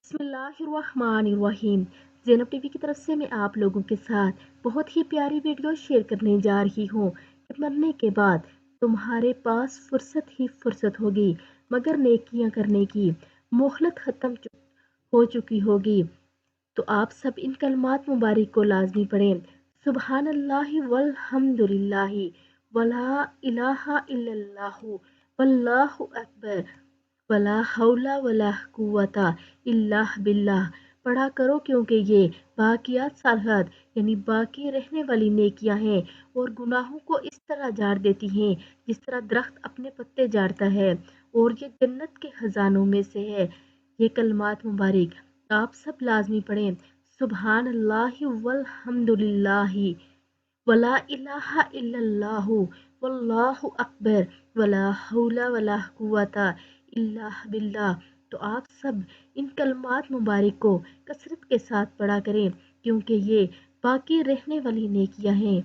बिस्मिल्लाहिर्रहमानिर्रहीम। ज़ैनब टीवी की तरफ से मैं आप लोगों के साथ बहुत ही प्यारी वीडियो शेयर करने जा रही हूँ कि मरने के बाद तुम्हारे पास फुर्सत ही फुर्सत होगी, मगर नेकियां करने की मोहलत ख़त्म हो चुकी होगी। तो आप सब इन कलमात मुबारक को लाजमी पढ़ें। सुबहान अल्लाहि वल हम्दुलिल्लाहि वला इलाहा इल्लल्लाहु वल्लाहु अकबर वला हौला वला कुव्वता इल्ला बिल्लाह पढ़ा करो, क्योंकि ये बाकियात सालहत यानी बाकी रहने वाली नेकियां हैं और गुनाहों को इस तरह झाड़ देती हैं जिस तरह दरख्त अपने पत्ते झाड़ता है, और ये जन्नत के खजानों में से है। ये कलमात मुबारक आप सब लाजमी पढ़ें। सुबहान अल्लाहि वल हम्दुलिल्लाहि वला इलाहा इल्लल्लाहु वल्लाहु अकबर वला हौला वला कुव्वता इल्ला बिल्लाह। तो आप सब इन कलमात मुबारक को कसरत के साथ पढ़ा करें, क्योंकि ये बाकी रहने वाली नेकियां हैं।